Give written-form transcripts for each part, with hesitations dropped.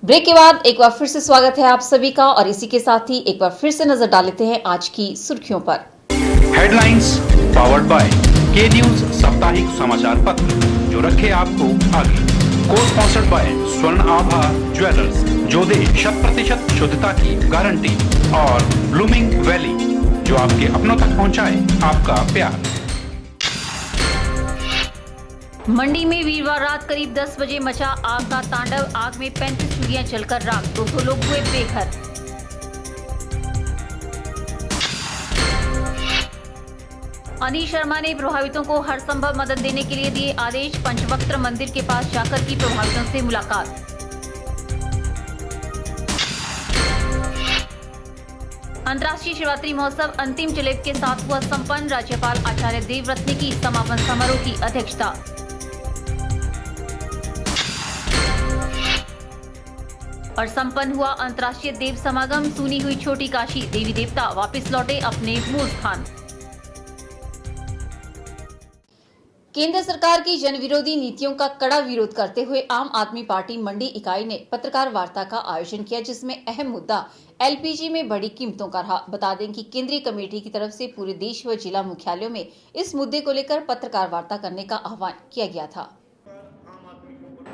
Break के बाद एक बार फिर से स्वागत है आप सभी का और इसी के साथ ही एक बार फिर से नजर डाल लेते हैं आज की सुर्खियों पर। हेडलाइंस पावर्ड बाय के न्यूज साप्ताहिक समाचार पत्र जो रखे आपको आगे। को स्पॉन्सर्ड बाय स्वर्ण आभा ज्वेलर्स जो दे 100% शुद्धता की गारंटी और ब्लूमिंग वैली जो आपके अपनों तक पहुंचाए आपका प्यार। मंडी में वीरवार रात करीब 10 बजे मचा आग का तांडव। आग में 35 चूल्हियां जलकर राख, 200 लोग हुए बेघर। अनिल शर्मा ने प्रभावितों को हर संभव मदद देने के लिए दिए आदेश। पंचवक्त्र मंदिर के पास जाकर की प्रभावितों से मुलाकात। अंतर्राष्ट्रीय शिवरात्रि महोत्सव अंतिम जलेब के साथ हुआ संपन्न। राज्यपाल आचार्य देवव्रत ने की समापन समारोह की अध्यक्षता। और संपन्न हुआ अंतर्राष्ट्रीय देव समागम। सूनी हुई छोटी काशी, देवी देवता वापस लौटे अपने मूल स्थान। केंद्र सरकार की जनविरोधी नीतियों का कड़ा विरोध करते हुए आम आदमी पार्टी मंडी इकाई ने पत्रकार वार्ता का आयोजन किया, जिसमें अहम मुद्दा एलपीजी में बढ़ी कीमतों का रहा। बता दें कि केंद्रीय कमेटी की तरफ से पूरे देश व जिला मुख्यालयों में इस मुद्दे को लेकर पत्रकार वार्ता करने का आह्वान किया गया था।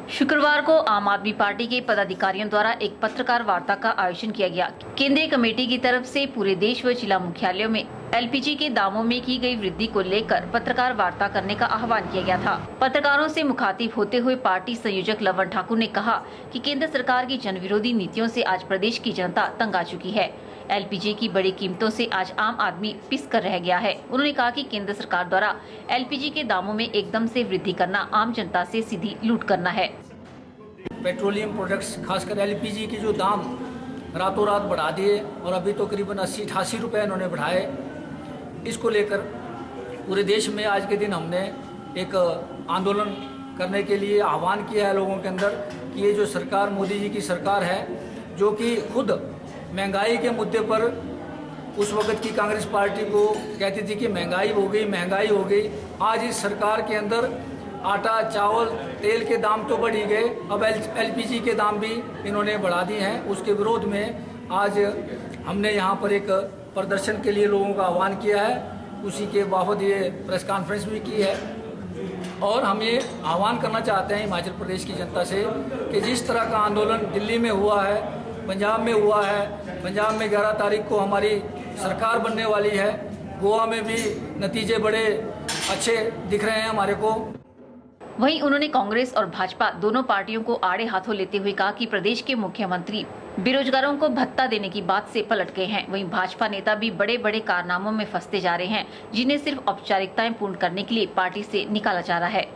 शुक्रवार को आम आदमी पार्टी के पदाधिकारियों द्वारा एक पत्रकार वार्ता का आयोजन किया गया। केंद्रीय कमेटी की तरफ से पूरे देश व जिला मुख्यालयों में एलपीजी के दामों में की गई वृद्धि को लेकर पत्रकार वार्ता करने का आह्वान किया गया था। पत्रकारों से मुखातिब होते हुए पार्टी संयोजक लवन ठाकुर ने कहा कि केंद्र सरकार की जनविरोधी नीतियों से आज प्रदेश की जनता तंग आ चुकी है। एलपीजी की बड़ी कीमतों से आज आम आदमी पिस कर रह गया है। उन्होंने कहा कि केंद्र सरकार द्वारा एलपीजी के दामों में एकदम से वृद्धि करना आम जनता से सीधी लूट करना है। पेट्रोलियम प्रोडक्ट्स खासकर एलपीजी के जो दाम रातों रात बढ़ा दिए और अभी तो करीबन 80-88 रुपये इन्होंने बढ़ाए। इसको लेकर पूरे देश में आज के दिन हमने एक आंदोलन करने के लिए आह्वान किया है लोगों के अंदर कि ये जो सरकार मोदी जी की सरकार है, जो कि खुद महंगाई के मुद्दे पर उस वक्त की कांग्रेस पार्टी को कहती थी कि महंगाई हो गई। आज इस सरकार के अंदर आटा, चावल, तेल के दाम तो बढ़ ही गए, अब एलपीजी के दाम भी इन्होंने बढ़ा दिए हैं। उसके विरोध में आज हमने यहाँ पर एक प्रदर्शन के लिए लोगों का आह्वान किया है। उसी के बावजूद ये प्रेस कॉन्फ्रेंस भी की है और हम ये आह्वान करना चाहते हैं हिमाचल प्रदेश की जनता से कि जिस तरह का आंदोलन दिल्ली में हुआ है, पंजाब में हुआ है, पंजाब में 11 तारीख को हमारी सरकार बनने वाली है, गोवा में भी नतीजे बड़े अच्छे दिख रहे हैं हमारे को। वहीं उन्होंने कांग्रेस और भाजपा दोनों पार्टियों को आड़े हाथों लेते हुए कहा कि प्रदेश के मुख्यमंत्री बेरोजगारों को भत्ता देने की बात से पलट गए हैं। वहीं भाजपा नेता भी बड़े बड़े कारनामों में फंसते जा रहे हैं, जिन्हें सिर्फ औपचारिकताएं पूर्ण करने के लिए पार्टी से निकाला जा रहा है।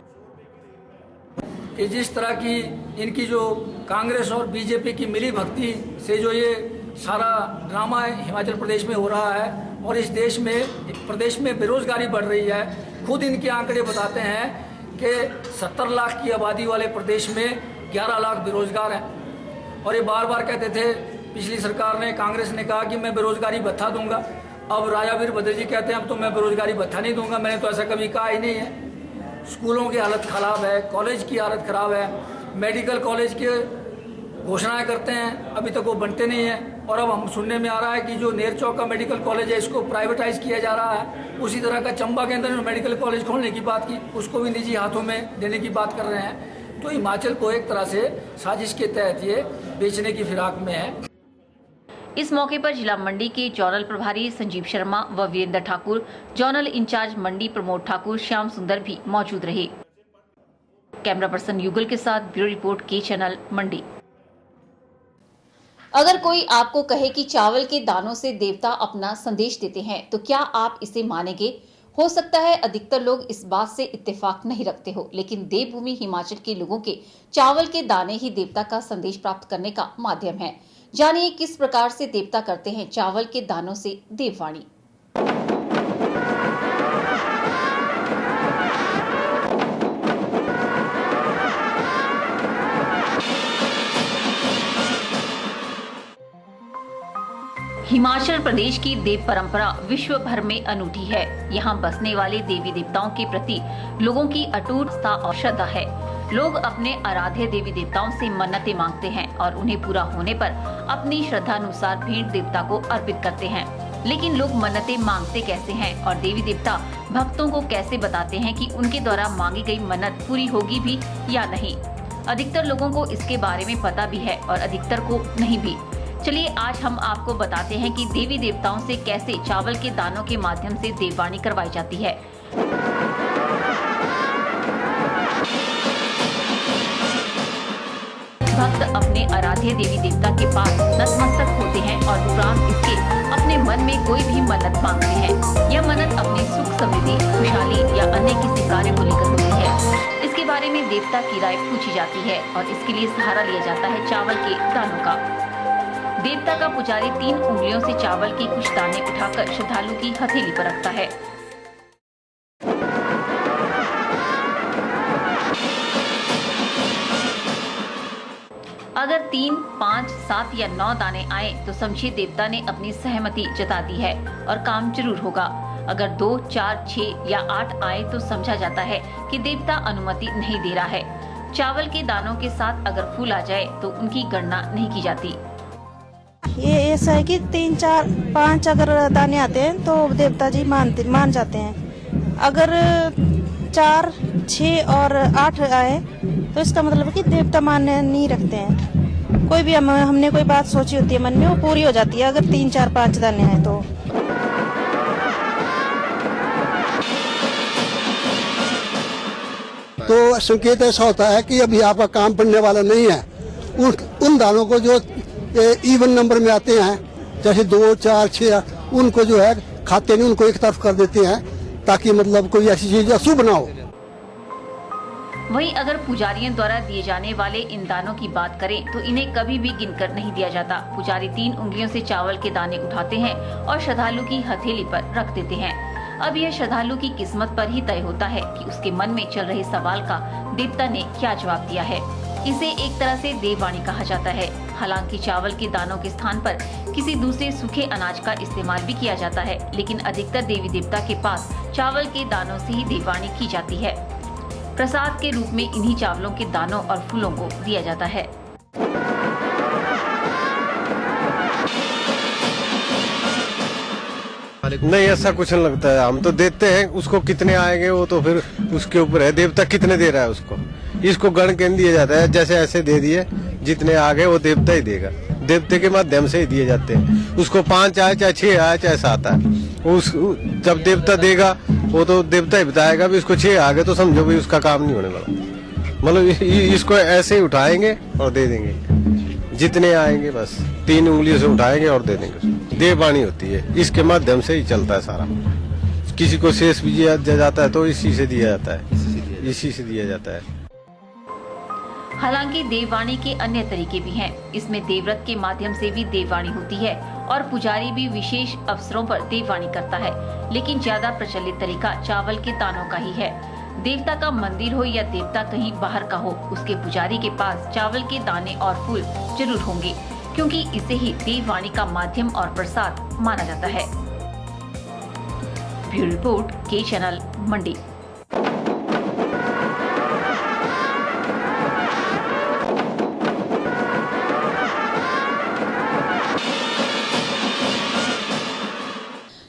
कि जिस तरह की इनकी जो कांग्रेस और बीजेपी की मिली भक्ति से जो ये सारा ड्रामा हिमाचल प्रदेश में हो रहा है और इस प्रदेश में बेरोजगारी बढ़ रही है। खुद इनके आंकड़े बताते हैं कि 70 लाख की आबादी वाले प्रदेश में 11 लाख बेरोजगार हैं। और ये बार बार कहते थे, पिछली सरकार ने, कांग्रेस ने कहा कि मैं बेरोजगारी भत्ता दूंगा। अब राजा वीरभद्र जी कहते हैं अब तो मैं बेरोजगारी भत्ता नहीं दूंगा। मैंने तो ऐसा कभी कहा ही नहीं है। स्कूलों की हालत ख़राब है, कॉलेज की हालत ख़राब है, मेडिकल कॉलेज की घोषणाएं करते हैं, अभी तक वो बनते नहीं हैं। और अब हम सुनने में आ रहा है कि जो नेर चौक का मेडिकल कॉलेज है इसको प्राइवेटाइज किया जा रहा है। उसी तरह का चंबा के अंदर मेडिकल कॉलेज खोलने की बात की, उसको भी निजी हाथों में देने की बात कर रहे हैं। तो हिमाचल को एक तरह से साजिश के तहत ये बेचने की फिराक में है। इस मौके पर जिला मंडी के जोनल प्रभारी संजीव शर्मा व वीरेंद्र ठाकुर, जोनल इंचार्ज मंडी प्रमोद ठाकुर, श्याम सुंदर भी मौजूद रहे। कैमरा पर्सन युगल के साथ ब्यूरो रिपोर्ट के चैनल मंडी। अगर कोई आपको कहे कि चावल के दानों से देवता अपना संदेश देते हैं, तो क्या आप इसे मानेंगे? हो सकता है अधिकतर लोग इस बात से इत्तेफाक नहीं रखते हो, लेकिन देवभूमि हिमाचल के लोगों के चावल के दाने ही देवता का संदेश प्राप्त करने का माध्यम है। जानिए किस प्रकार से देवता करते हैं चावल के दानों से देववाणी। हिमाचल प्रदेश की देव परंपरा विश्व भर में अनूठी है। यहाँ बसने वाले देवी देवताओं के प्रति लोगों की अटूट आस्था और श्रद्धा है। लोग अपने आराध्य देवी देवताओं से मन्नतें मांगते हैं और उन्हें पूरा होने पर अपनी श्रद्धानुसार भेंट देवता को अर्पित करते हैं। लेकिन लोग मन्नतें मांगते कैसे हैं और देवी देवता भक्तों को कैसे बताते हैं कि उनके द्वारा मांगी गई मन्नत पूरी होगी भी या नहीं? अधिकतर लोगों को इसके बारे में पता भी है और अधिकतर को नहीं भी। चलिए आज हम आपको बताते हैं कि देवी देवताओं से कैसे चावल के दानों के माध्यम से देववाणी करवाई जाती है। भक्त अपने आराध्य देवी देवता के पास नतमस्तक होते हैं और उपरांत इसके अपने मन में कोई भी मन्नत मांगते हैं। यह मन्नत अपनी सुख समृद्धि, खुशहाली या अन्य किसी कार्य को लेकर होती है। इसके बारे में देवता की राय पूछी जाती है और इसके लिए सहारा लिया जाता है चावल के दानों का। देवता का पुजारी 3 उंगलियों से चावल के कुछ दाने उठाकर श्रद्धालु की हथेली पर रखता है। अगर 3, 5, 7 या 9 दाने आए तो समझिए देवता ने अपनी सहमति जता दी है और काम जरूर होगा। अगर 2, 4, 6 या 8 आए तो समझा जाता है कि देवता अनुमति नहीं दे रहा है। चावल के दानों के साथ अगर फूल आ जाए तो उनकी गणना नहीं की जाती। ये ऐसा है कि 3, 4, 5 अगर दाने आते हैं तो देवता जी मान जाते हैं। अगर 4, 6 और 8 आए तो इसका मतलब है कि देवता मान्य नहीं रखते हैं। कोई भी हमने कोई बात सोची होती है मन में, वो पूरी हो जाती है अगर 3, 4, 5 दाने आए तो। तो संकेत ऐसा होता है कि अभी आपका काम बनने वाला नहीं है। उन दानों को जो इवन नंबर में आते हैं, जैसे 2, 4, 6, उनको जो है खाते नहीं, उनको एक तरफ कर देते हैं ताकि मतलब कोई ऐसी चीज अशुभ ना हो। वहीं अगर पुजारियों द्वारा दिए जाने वाले इन दानों की बात करें तो इन्हें कभी भी गिनकर नहीं दिया जाता। पुजारी 3 उंगलियों से चावल के दाने उठाते हैं और श्रद्धालु की हथेली पर रख देते हैं। अब यह श्रद्धालु की किस्मत पर ही तय होता है कि उसके मन में चल रहे सवाल का देवता ने क्या जवाब दिया है। इसे एक तरह से देववाणी कहा जाता है। हालांकि चावल के दानों के स्थान पर किसी दूसरे सूखे अनाज का इस्तेमाल भी किया जाता है, लेकिन अधिकतर देवी देवता के पास चावल के दानों से ही देववाणी की जाती है। प्रसाद के रूप में इन्हीं चावलों के दानों और फूलों को दिया जाता है। नहीं, ऐसा कुछ नहीं लगता है। हम तो देते हैं, उसको कितने आएंगे वो तो फिर उसके ऊपर है, देवता कितने दे रहा है उसको। इसको गण के दिया जाता है, जैसे ऐसे दे दिए, जितने आ गए वो देवता ही देगा। देवते के माध्यम से ही दिए जाते हैं। उसको 5 आए, चाहे 6 आए, चाहे 7 आए, जब देवता देगा वो तो देवता ही बताएगा भी उसको 6 आ गए तो समझो भी उसका काम नहीं होने वाला। मतलब इसको ऐसे ही उठाएंगे और दे देंगे, जितने आएंगे बस 3 उंगलियों से उठाएंगे और दे देंगे। देववाणी होती है, इसके माध्यम से ही चलता है सारा। किसी को शेष भी दिया जाता है तो इसी से दिया जाता है, इसी से दिया जाता है। हालांकि देववाणी के अन्य तरीके भी हैं। इसमें देवव्रत के माध्यम से भी देववाणी होती है और पुजारी भी विशेष अवसरों पर देववाणी करता है, लेकिन ज्यादा प्रचलित तरीका चावल के दानों का ही है। देवता का मंदिर हो या देवता कहीं बाहर का हो, उसके पुजारी के पास चावल के दाने और फूल जरूर होंगे, क्योंकि इसे ही देववाणी का माध्यम और प्रसाद माना जाता है। ब्यूरो रिपोर्ट, के चैनल, मंडी।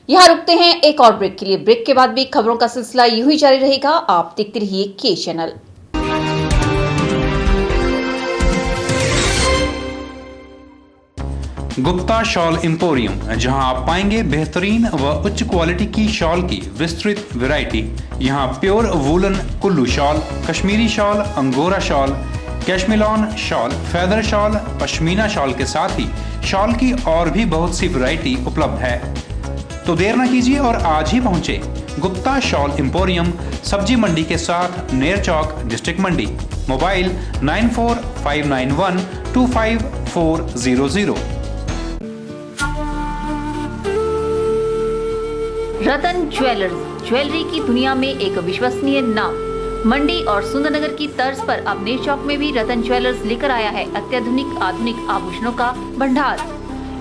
यहाँ रुकते हैं एक और ब्रेक के लिए। ब्रेक के बाद भी खबरों का सिलसिला यूं ही जारी रहेगा। आप देखते रहिए के चैनल। गुप्ता शॉल एम्पोरियम, जहां आप पाएंगे बेहतरीन व उच्च क्वालिटी की शॉल की विस्तृत वैरायटी। यहां pure woollen Kullu shawl, Kashmiri shawl, angora shawl, cashmilon shawl, feather shawl, pashmina shawl के साथ ही शॉल की और भी बहुत सी वैरायटी उपलब्ध है। तो देर न कीजिए और आज ही पहुंचे गुप्ता शॉल एम्पोरियम, सब्जी मंडी के साथ, नेर चौक, डिस्ट्रिक्ट मंडी। मोबाइल 9459125400। रतन ज्वेलर्स, ज्वेलरी की दुनिया में एक विश्वसनीय नाम। मंडी और सुंदरनगर की तर्ज पर अब नेर चौक में भी रतन ज्वेलर्स लेकर आया है अत्याधुनिक आधुनिक आभूषणों का भंडार।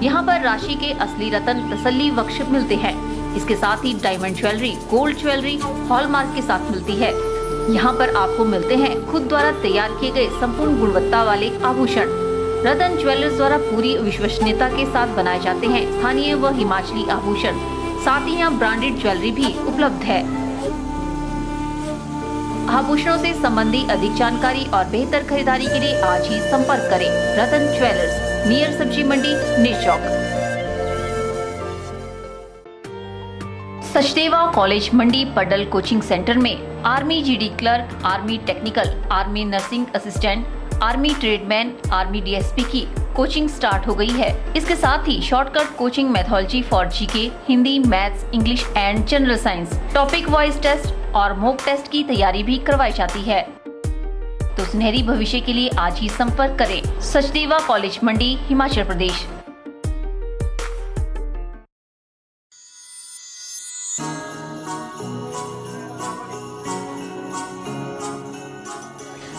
यहाँ पर राशि के असली रतन तसल्ली बख्श मिलते हैं। इसके साथ ही diamond jewellery, gold jewellery hallmark के साथ मिलती है। यहाँ पर आपको मिलते हैं खुद द्वारा तैयार किए गए संपूर्ण गुणवत्ता वाले आभूषण। रतन ज्वेलर्स द्वारा पूरी विश्वसनीयता के साथ बनाए जाते हैं स्थानीय व हिमाचली आभूषण। साथ ही यहाँ ब्रांडेड ज्वेलरी भी उपलब्ध है। आभूषणों से संबंधी अधिक जानकारी और बेहतर खरीदारी के लिए आज ही संपर्क करें। रतन ज्वेलर्स, नियर सब्जी मंडी, निरचौक। Sachdeva college Mandi Paddal coaching centre में army GD clerk, army technical, army nursing assistant, army tradesman, army DSP की कोचिंग स्टार्ट हो गई है। इसके साथ ही shortcut coaching methodology for GK, Hindi, maths, English and general science, topic wise test और मॉक टेस्ट की तैयारी भी करवाई जाती है। तो सुनहरी भविष्य के लिए आज ही संपर्क करें। सचदेवा कॉलेज मंडी, हिमाचल प्रदेश।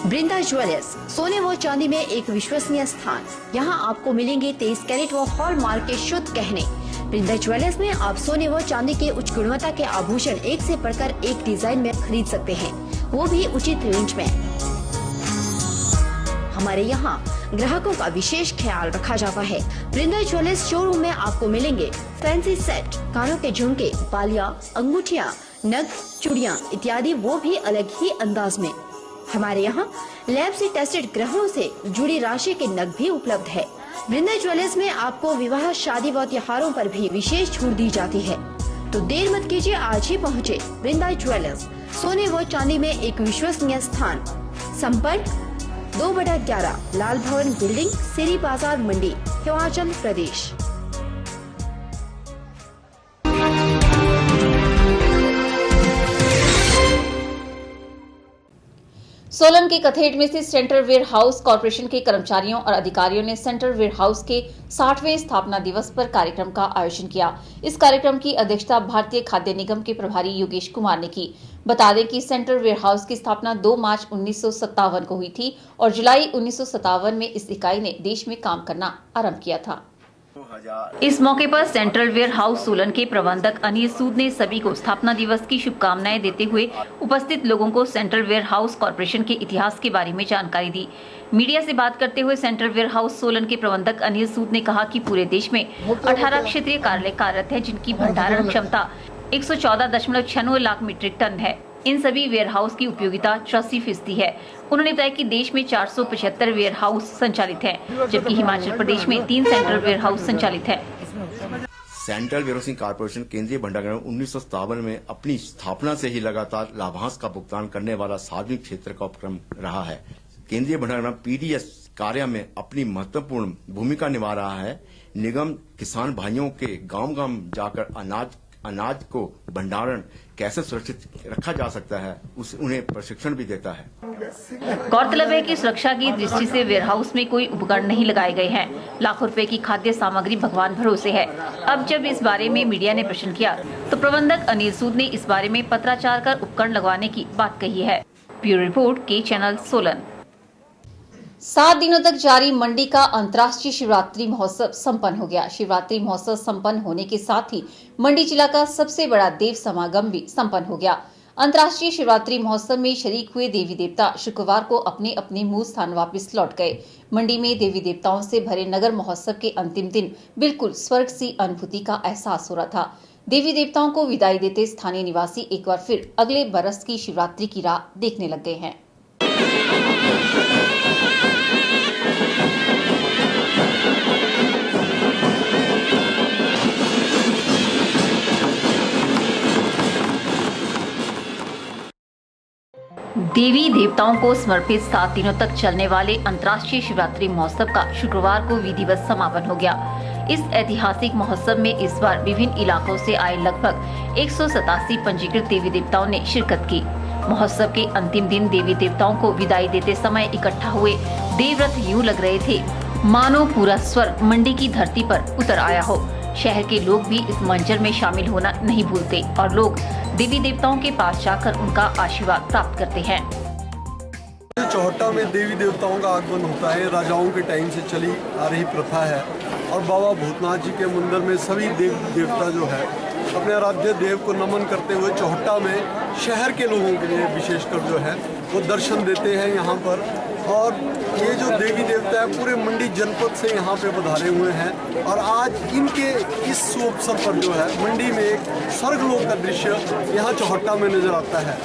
बृंदा ज्वेलर्स, सोने व चांदी में एक विश्वसनीय स्थान। यहाँ आपको मिलेंगे 23 कैरेट व हॉलमार्क के शुद्ध गहने। बृंदा ज्वेलर्स में आप सोने व चांदी के उच्च गुणवत्ता के आभूषण एक से बढ़कर एक डिजाइन में खरीद सकते हैं, वो भी उचित रेंज में। हमारे यहाँ ग्राहकों का विशेष ख्याल रखा जाता है। बृंदा ज्वेलर्स शोरूम में आपको मिलेंगे फैंसी सेट, कानों के झुमके, बालियां, अंगूठियां, नग, चूड़ियां इत्यादि, वो भी अलग ही अंदाज में। हमारे यहाँ लैब से टेस्टेड ग्रहों से जुड़ी राशि के नग भी उपलब्ध है। बृंदा ज्वेलर्स में आपको विवाह, शादी व त्योहारों पर भी विशेष छूट दी जाती है। तो देर मत कीजिए, आज ही पहुँचे बृंदा ज्वेलर्स, सोने व चांदी में एक विश्वसनीय स्थान। संपर्क 2/11 लाल भवन बिल्डिंग, सिरी बाजार मंडी, हिमाचल प्रदेश। सोलन के कथेड़ में स्थित सेंट्रल वेयर हाउस कॉर्पोरेशन के कर्मचारियों और अधिकारियों ने सेंट्रल वेयर हाउस के 60वें स्थापना दिवस पर कार्यक्रम का आयोजन किया। इस कार्यक्रम की अध्यक्षता भारतीय खाद्य निगम के प्रभारी योगेश कुमार ने की। बता दें कि सेंट्रल वेयर हाउस की स्थापना 2 मार्च 1957 को हुई थी और जुलाई 1957 में इस इकाई ने देश में काम करना आरंभ किया था। इस मौके पर सेंट्रल वेयर हाउस सोलन के प्रबंधक अनिल सूद ने सभी को स्थापना दिवस की शुभकामनाएं देते हुए उपस्थित लोगों को सेंट्रल वेयर हाउस कॉर्पोरेशन के इतिहास के बारे में जानकारी दी। मीडिया से बात करते हुए सेंट्रल वेयर हाउस सोलन के प्रबंधक अनिल सूद ने कहा कि पूरे देश में 18 क्षेत्रीय कार्यालय कार्यरत है, जिनकी भंडारण क्षमता 114.96 लाख मीट्रिक टन है। इन सभी वेयर हाउस की उपयोगिता 84% है। उन्होंने बताया कि देश में 475 वेयर हाउस संचालित हैं, जबकि हिमाचल प्रदेश में 3 सेंट्रल वेयर हाउस संचालित हैं। सेंट्रल वेयरहाउसिंग कॉर्पोरेशन केंद्रीय भंडारण 1957 में अपनी स्थापना से ही लगातार लाभांश का भुगतान करने वाला सार्वजनिक क्षेत्र का उपक्रम रहा है। केंद्रीय भंडारण पीडीएस कार्य में अपनी महत्वपूर्ण भूमिका निभा रहा है। निगम किसान भाइयों के गांव-गांव जाकर अनाज को भंडारण कैसे सुरक्षित रखा जा सकता है, उन्हें प्रशिक्षण भी देता है। गौरतलब है कि सुरक्षा की दृष्टि से वेयर हाउस में कोई उपकरण नहीं लगाए गए हैं। लाखों रुपए की खाद्य सामग्री भगवान भरोसे है। अब जब इस बारे में मीडिया ने प्रश्न किया तो प्रबंधक अनिल सूद ने इस बारे में पत्राचार कर उपकरण लगवाने की बात कही है। ब्यूरो रिपोर्ट के चैनल सोलन। 7 दिनों तक जारी मंडी का अंतर्राष्ट्रीय शिवरात्रि महोत्सव संपन्न हो गया। शिवरात्रि महोत्सव संपन्न होने के साथ ही मंडी जिला का सबसे बड़ा देव समागम भी संपन्न हो गया। अंतर्राष्ट्रीय शिवरात्रि महोत्सव में शरीक हुए देवी देवता शुक्रवार को अपने अपने मूल स्थान वापस लौट गए। मंडी में देवी देवताओं से भरे नगर महोत्सव के अंतिम दिन बिल्कुल स्वर्ग सी अनुभूति का एहसास हो रहा था। देवी देवताओं को विदाई देते स्थानीय निवासी एक बार फिर अगले बरस की शिवरात्रि की राह देखने लग गए हैं। देवी देवताओं को समर्पित 7 दिनों तक चलने वाले अंतर्राष्ट्रीय शिवरात्रि महोत्सव का शुक्रवार को विधिवत समापन हो गया। इस ऐतिहासिक महोत्सव में इस बार विभिन्न इलाकों से आए लगभग 187 पंजीकृत देवी देवताओं ने शिरकत की। महोत्सव के अंतिम दिन देवी देवताओं को विदाई देते समय इकट्ठा हुए देवरथ यूं लग रहे थे मानो पूरा स्वर्ग मंडी की धरती पर उतर आया हो। शहर के लोग भी इस मंजर में शामिल होना नहीं भूलते और लोग देवी देवताओं के पास जाकर उनका आशीर्वाद प्राप्त करते हैं। चौहट्टा में देवी देवताओं का आगमन होता है, राजाओं के टाइम से चली आ रही प्रथा है और बाबा भूतनाथ जी के मंदिर में सभी देव देवता जो है अपने आराध्य देव को नमन करते हुए चौहट्टा में शहर के लोगों के लिए विशेषकर जो है वो दर्शन देते हैं यहाँ पर। और ये जो देवी देवता है पूरे मंडी जनपद से यहाँ पे पधारे हुए हैं और आज इनके इस शुभ अवसर पर जो है मंडी में एक स्वर्गलोक का दृश्य यहाँ चौहट्टा में नजर आता है।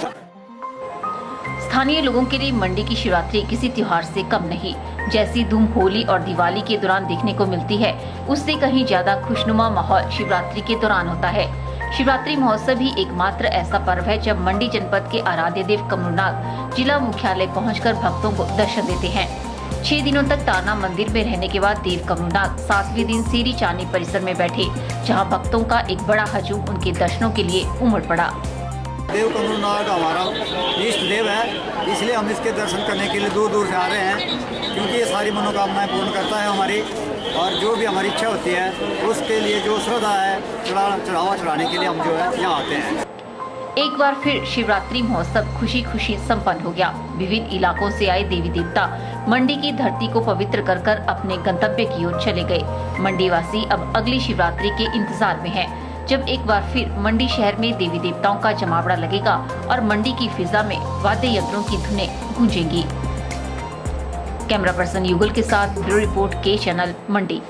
स्थानीय लोगों के लिए मंडी की शिवरात्रि किसी त्योहार से कम नहीं। जैसी धूम होली और दिवाली के दौरान देखने को मिलती है, उससे कहीं ज्यादा खुशनुमा माहौल शिवरात्रि के दौरान होता है। शिवरात्रि महोत्सव ही एकमात्र ऐसा पर्व है जब मंडी जनपद के आराध्य देव कमरूनाग जिला मुख्यालय पहुंचकर भक्तों को दर्शन देते हैं। 6 दिनों तक ताना मंदिर में रहने के बाद देव कमरूनाग 7वें दिन सीरी चांदी परिसर में बैठे, जहां भक्तों का एक बड़ा हजूम उनके दर्शनों के लिए उमड़ पड़ा। देव कमरूनाग हमारा इष्ट देव है, इसलिए हम इसके दर्शन करने के लिए दूर दूर से आ रहे हैं, क्योंकि ये सारी मनोकामनाएं पूर्ण करता है हमारी। और जो भी हमारी इच्छा होती है उसके लिए जो श्रद्धा है चढ़ावा चढ़ाने के लिए हम जो है यहाँ आते हैं। एक बार फिर शिवरात्रि महोत्सव खुशी खुशी संपन्न हो गया। विभिन्न इलाकों से आए देवी देवता मंडी की धरती को पवित्र कर कर अपने गंतव्य की ओर चले गए। मंडी वासी अब अगली शिवरात्रि के इंतजार में हैं, जब एक बार फिर मंडी शहर में देवी देवताओं का जमावड़ा लगेगा और मंडी की फिजा में वाद्य यंत्रों की धुनें गूंजेंगी। कैमरा पर्सन युगल के साथ ब्यूरो रिपोर्ट के चैनल मंडी।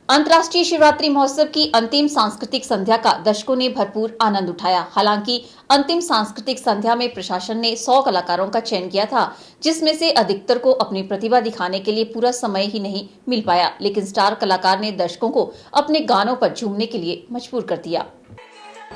अंतर्राष्ट्रीय शिवरात्रि महोत्सव की अंतिम सांस्कृतिक संध्या का दर्शकों ने भरपूर आनंद उठाया। हालांकि अंतिम सांस्कृतिक संध्या में प्रशासन ने 100 कलाकारों का चयन किया था, जिसमें से अधिकतर को अपनी प्रतिभा दिखाने के लिए पूरा समय ही नहीं मिल पाया, लेकिन स्टार कलाकार ने दर्शकों को अपने गानों पर झूमने के लिए मजबूर कर दिया।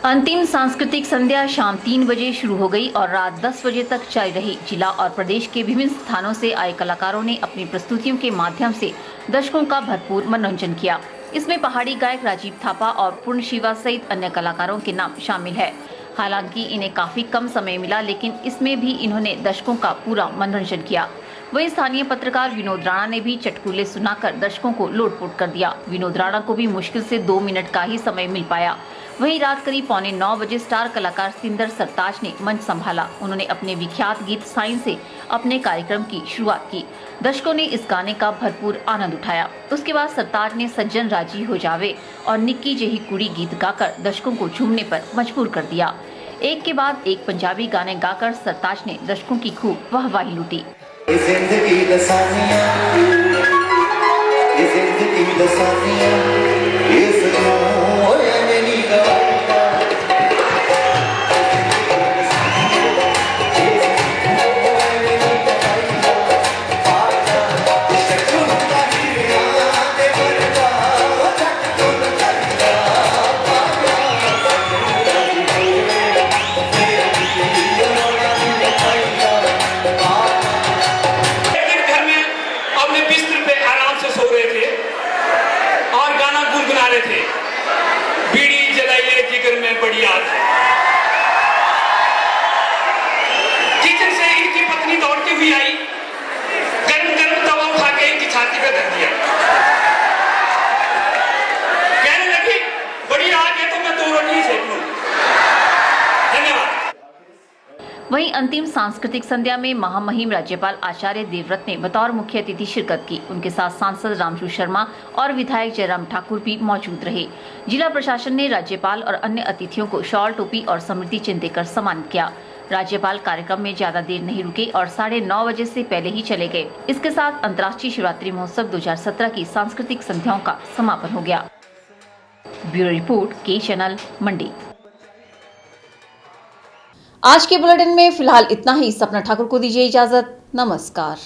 अंतिम सांस्कृतिक संध्या शाम 3 बजे शुरू हो गई और रात 10 बजे तक जारी रही। जिला और प्रदेश के विभिन्न स्थानों से आए कलाकारों ने अपनी प्रस्तुतियों के माध्यम से दर्शकों का भरपूर मनोरंजन किया। इसमें पहाड़ी गायक राजीव थापा और पूर्ण शिवा सहित अन्य कलाकारों के नाम शामिल है। हालांकि इन्हें काफी कम समय मिला, लेकिन इसमें भी इन्होंने दर्शकों का पूरा मनोरंजन किया। वहीं स्थानीय पत्रकार विनोद राणा ने भी चटकुले सुनाकर दर्शकों को लोटपोट कर दिया। विनोद राणा को भी मुश्किल से 2 मिनट का ही समय मिल पाया। वहीं रात करीब 8:45 बजे स्टार कलाकार सिंदर सरताज ने मंच संभाला। उन्होंने अपने विख्यात गीत साइन से अपने कार्यक्रम की शुरुआत की। दर्शकों ने इस गाने का भरपूर आनंद उठाया। उसके बाद सरताज ने सज्जन राजी हो जावे और निक्की जही कुड़ी गीत गाकर दर्शकों को झूमने पर मजबूर कर दिया। एक के बाद एक पंजाबी गाने गाकर सरताज ने दर्शकों की खूब वाहवाही लूटी। बीड़ी जलाइए जिगर में बड़ी आग। किचन से इनकी पत्नी दौड़ती हुई आई, गर्म गर्म तवा उठा के इनकी छाती पे धर दिया। कहने लगी बड़ी आग है तो मैं 2 रोटी सेक लूं। धन्यवाद। वहीं अंतिम सांस्कृतिक संध्या में महामहिम राज्यपाल आचार्य देवव्रत ने बतौर मुख्य अतिथि शिरकत की। उनके साथ सांसद रामशु शर्मा और विधायक जयराम ठाकुर भी मौजूद रहे। जिला प्रशासन ने राज्यपाल और अन्य अतिथियों को शॉल, टोपी और स्मृति चिन्ह देकर सम्मानित किया। राज्यपाल कार्यक्रम में ज्यादा देर नहीं रुके और 9:30 बजे से पहले ही चले गए। इसके साथ अंतर्राष्ट्रीय शिवरात्रि महोत्सव 2017 की सांस्कृतिक संध्याओं का समापन हो गया। ब्यूरो रिपोर्ट के चैनल मंडी। आज के बुलेटिन में फिलहाल इतना ही। सपना ठाकुर को दीजिए इजाजत। नमस्कार।